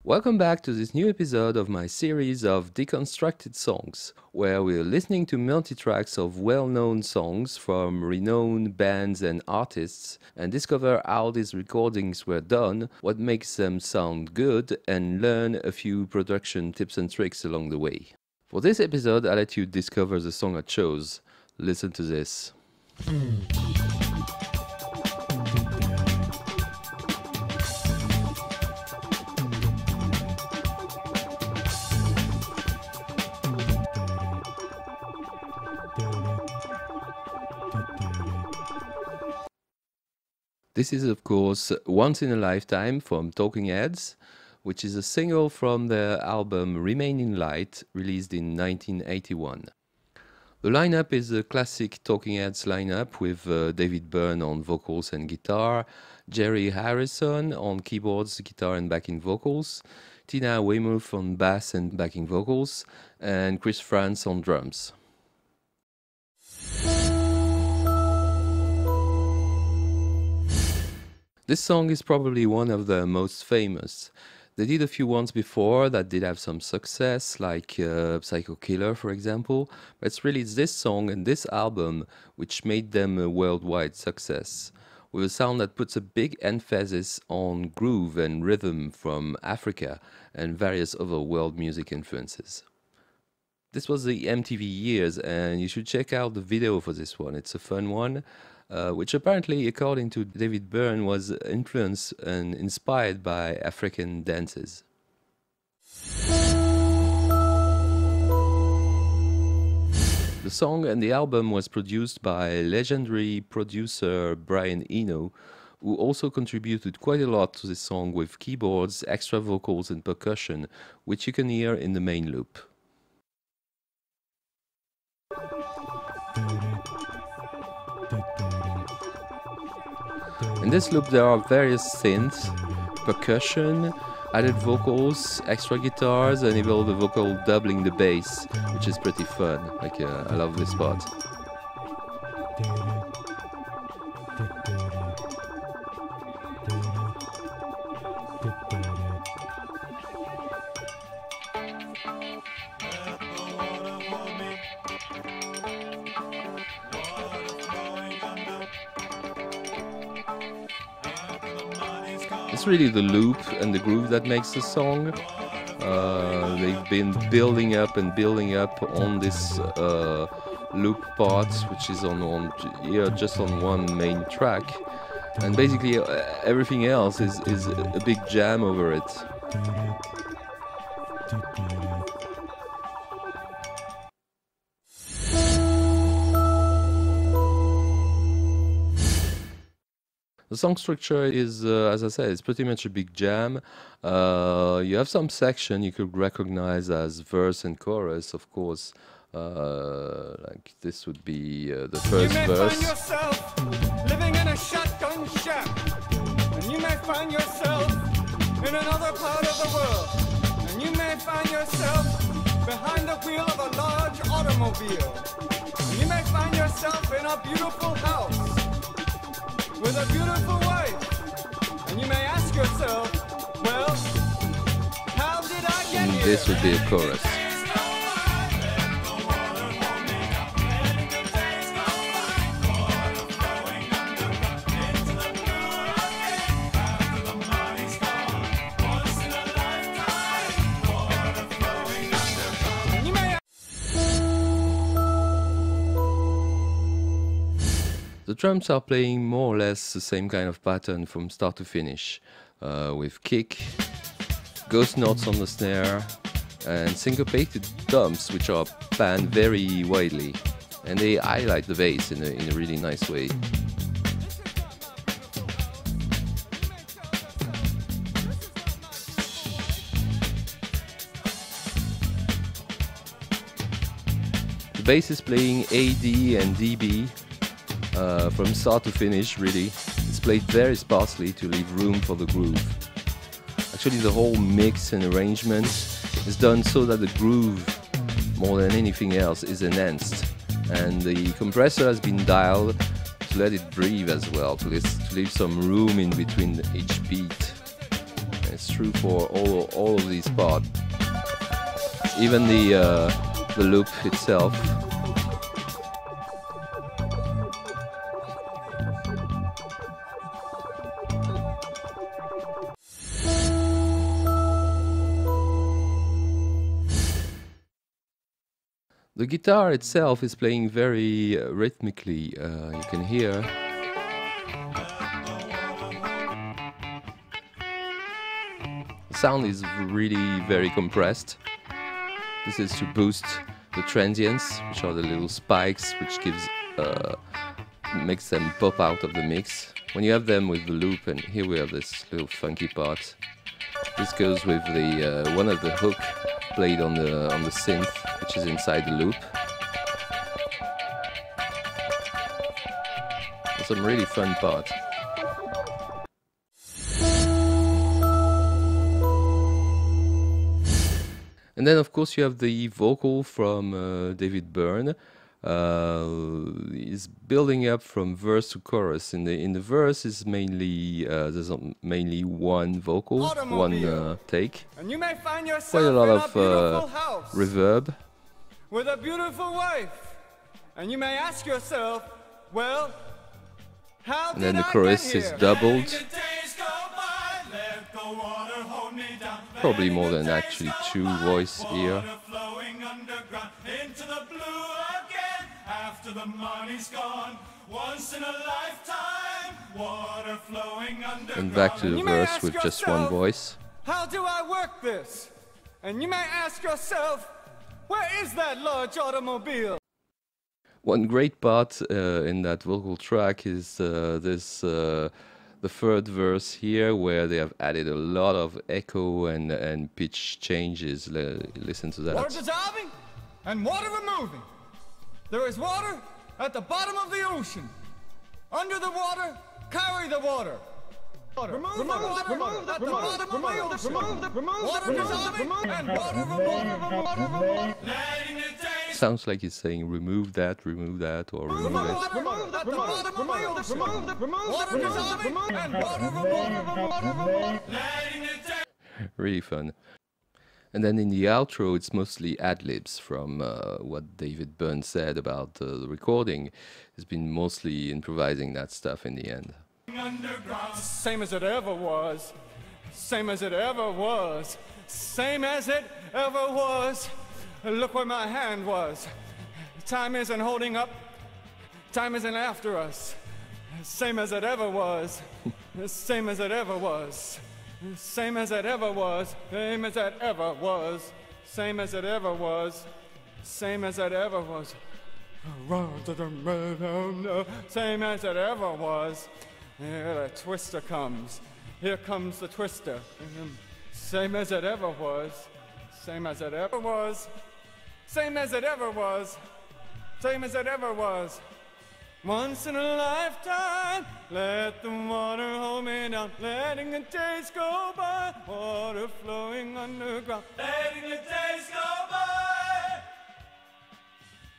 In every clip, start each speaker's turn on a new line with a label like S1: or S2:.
S1: Welcome back to this new episode of my series of Deconstructed songs, where we're listening to multi-tracks of well-known songs from renowned bands and artists and discover how these recordings were done, what makes them sound good, and learn a few production tips and tricks along the way. For this episode, I'll let you discover the song I chose. Listen to this. This is, of course, Once in a Lifetime from Talking Heads, which is a single from their album Remain in Light, released in 1981. The lineup is a classic Talking Heads lineup with David Byrne on vocals and guitar, Jerry Harrison on keyboards, guitar and backing vocals, Tina Weymouth on bass and backing vocals, and Chris Frantz on drums. This song is probably one of the most famous. They did a few ones before that did have some success, like Psycho Killer, for example, but it's really this song and this album which made them a worldwide success, with a sound that puts a big emphasis on groove and rhythm from Africa and various other world music influences. This was the MTV years, and you should check out the video for this one. It's a fun one. Which apparently, according to David Byrne, was influenced and inspired by African dances. The song and the album was produced by legendary producer Brian Eno, who also contributed quite a lot to this song with keyboards, extra vocals and percussion, which you can hear in the main loop. In this loop there are various synths, percussion, added vocals, extra guitars, and even the vocal doubling the bass, which is pretty fun. I love this part. It's really the loop and the groove that makes the song. They've been building up on this loop part, which is on here just on one main track, and basically everything else is a big jam over it. The song structure is, as I said, it's pretty much a big jam. You have some section you could recognize as verse and chorus, of course. Like this would be the first verse. You may find yourself living in a shotgun shack, and you may find yourself in another part of the world, and you may find yourself behind the wheel of a large automobile, and you may find yourself in a beautiful house with a beautiful wife, and you may ask yourself, well, how did I get here? This would be a chorus. The drums are playing more or less the same kind of pattern from start to finish, with kick, ghost notes on the snare, and syncopated dumps, which are panned very widely, and they highlight the bass in a really nice way. The bass is playing AD and DB. From start to finish, really. It's played very sparsely to leave room for the groove. Actually, the whole mix and arrangement is done so that the groove, more than anything else, is enhanced. And the compressor has been dialed to let it breathe as well, to leave some room in between each beat. And It's true for all of these parts. Even the loop itself. The guitar itself is playing very rhythmically. You can hear. The sound is really very compressed. This is to boost the transients, which are the little spikes, which makes them pop out of the mix. When you have them with the loop, and here we have this little funky part. This goes with the one of the hook played on the synth, which is inside the loop. It's some really fun part. And then, of course, you have the vocal from David Byrne. Is building up from verse to chorus. In the verse is mainly there's mainly one vocal, one take.
S2: And you may find yourself
S1: quite a lot
S2: in
S1: of
S2: a beautiful house
S1: reverb.
S2: With a beautiful wife, and you may ask yourself, well, how
S1: And
S2: did
S1: then the
S2: I
S1: chorus
S2: get
S1: is
S2: here?
S1: doubled. Probably more than actually two voice here.
S3: After the money's gone, once in a lifetime, water flowing underground.
S1: And back to the
S2: You may
S1: verse
S2: ask
S1: with just one
S2: yourself,
S1: voice.
S2: how do I work this? And you may ask yourself, where is that large automobile?
S1: One great part in that vocal track is the third verse here, where they have added a lot of echo and pitch changes. Listen to that.
S2: Water dissolving and water removing. There is water at the bottom of the ocean. Under the water, carry the water. Remove the water at the bottom of the ocean. Water dissolving and water removing.
S1: Sounds like he's saying remove that, or remove it.
S2: Remove at the bottom of the ocean. Water dissolving and water removing.
S1: Really fun. And then in the outro, it's mostly ad-libs from what David Byrne said about the recording. He's been mostly improvising that stuff in the end.
S2: Same as it ever was. Same as it ever was. Same as it ever was. Look where my hand was. Time isn't holding up. Time isn't after us. Same as it ever was. Same as it ever was. Same as it ever was. Same as it ever was. Same as it ever was. Same as it ever was. Same as it ever was. Here the twister comes. Here comes the twister. Same as it ever was. Same as it ever was. Same as it ever was. Same as it ever was. Once in a lifetime, let the water hold me down, letting the days go by, water flowing underground, letting the days go by,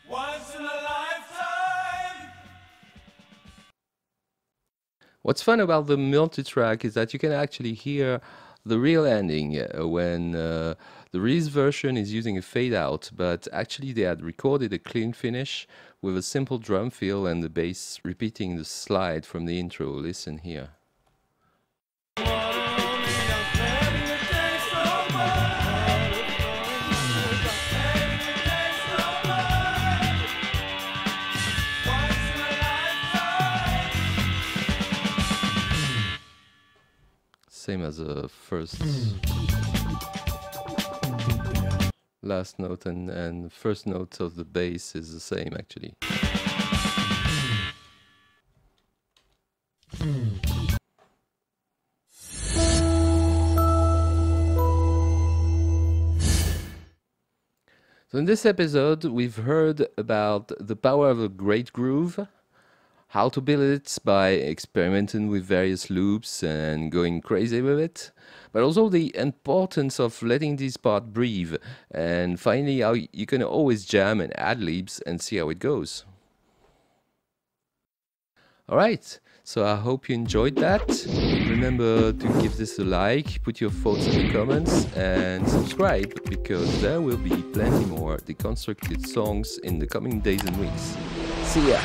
S2: once in a lifetime.
S1: What's fun about the multi-track is that you can actually hear the real ending when the release version is using a fade out, but actually they had recorded a clean finish with a simple drum fill and the bass repeating the slide from the intro. Listen here. Same as the first, last note and first note of the bass is the same actually. So in this episode we've heard about the power of a great groove, how to build it by experimenting with various loops and going crazy with it, but also the importance of letting this part breathe, and finally how you can always jam and add libs and see how it goes. Alright, So I hope you enjoyed that. Remember to give this a like, put your thoughts in the comments, and subscribe, because there will be plenty more deconstructed songs in the coming days and weeks. See ya!